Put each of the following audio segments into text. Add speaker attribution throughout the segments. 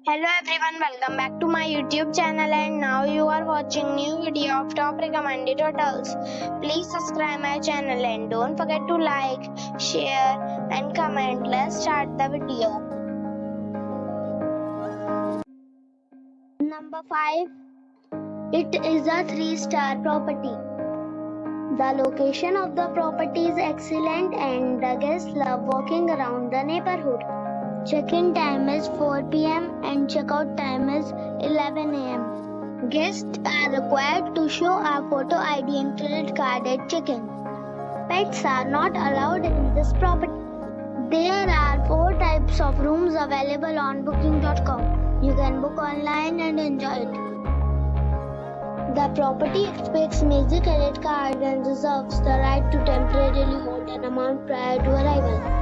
Speaker 1: Hello everyone, welcome back to my YouTube channel and now you are watching new video of top recommended hotels. Please subscribe my channel and don't forget to like, share and comment. Let's start the video. Number 5. It is a 3-star property. The location of the property is excellent and the guests love walking around the neighborhood. Check-in time is 4 p.m. and check-out time is 11 a.m. Guests are required to show a photo ID and credit card at check-in. Pets are not allowed in this property. There are 4 types of rooms available on booking.com. You can book online and enjoy it. The property expects major credit card and reserves the right to temporarily hold an amount prior to arrival.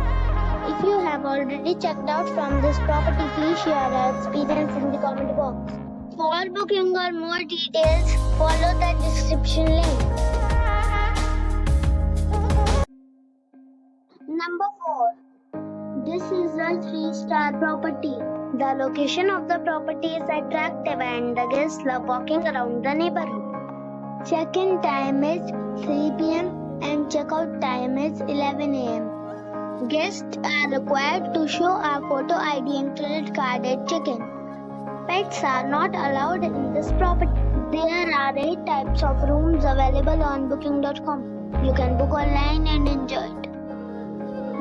Speaker 1: If you have already checked out from this property, please share your experience in the comment box. For booking or more details, follow the description link. Number 4. This is a 3-star property. The location of the property is attractive and the guests love walking around the neighborhood. Check-in time is 3 p.m. and check-out time is 11 a.m. Guests are required to show a photo ID and credit card at check-in. Pets are not allowed in this property. There are 8 types of rooms available on booking.com. You can book online and enjoy it.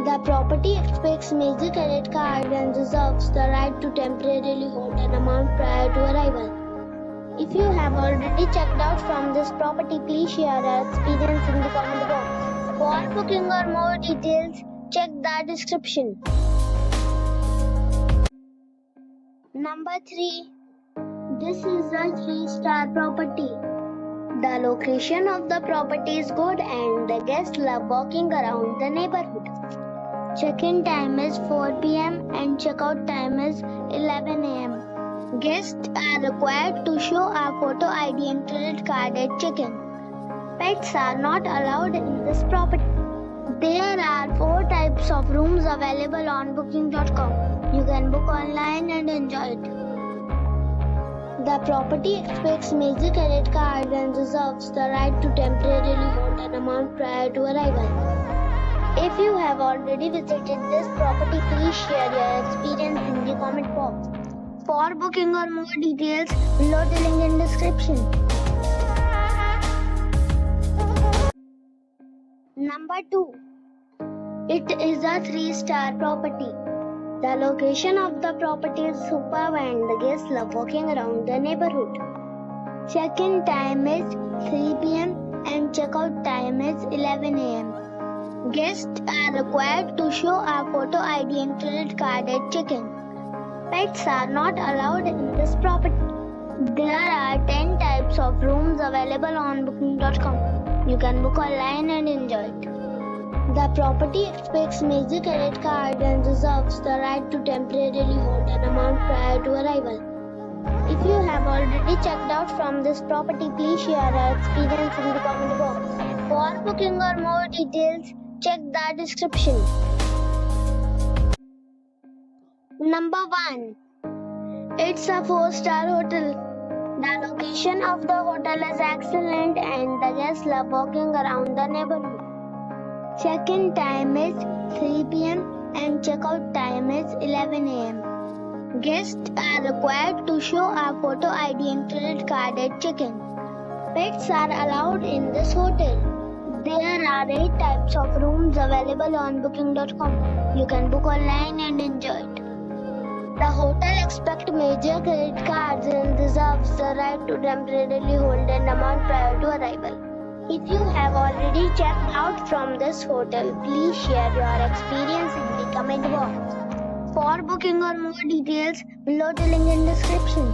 Speaker 1: The property expects major credit card and reserves the right to temporarily hold an amount prior to arrival. If you have already checked out from this property, please share your experience in the comment box. For booking or more details, check the description. Number 3. This is a 3-star property. The location of the property is good and the guests love walking around the neighborhood. Check-in time is 4 p.m. and check-out time is 11 a.m. Guests are required to show a photo ID and credit card at check-in. Pets are not allowed in this property. There are 4 types of rooms available on booking.com. You can book online and enjoy it. The property expects major credit card and reserves the right to temporarily hold an amount prior to arrival. If you have already visited this property, please share your experience in the comment box. For booking or more details, below the link in description. Number 2. It is a 3-star property. The location of the property is superb and the guests love walking around the neighborhood. Check-in time is 3 p.m. and check-out time is 11 a.m. Guests are required to show a photo ID and credit card at check-in. Pets are not allowed in this property. There are 10 types of rooms available on booking.com. You can book online and enjoy it. The property expects major credit card and reserves the right to temporarily hold an amount prior to arrival. If you have already checked out from this property, please share your experience in the comment box. For booking or more details, check the description. Number 1. It's a 4-star hotel. The location of the hotel is excellent and the guests love walking around the neighborhood. Check-in time is 3 p.m. and check-out time is 11 a.m. Guests are required to show a photo ID and credit card at check-in. Pets are allowed in this hotel. There are 8 types of rooms available on booking.com. You can book online and enjoy it. The hotel expects major credit cards and reserves the right to temporarily hold an amount prior to arrival. If you have already checked out from this hotel, please share your experience in the comment box. For booking or more details, below the link in description.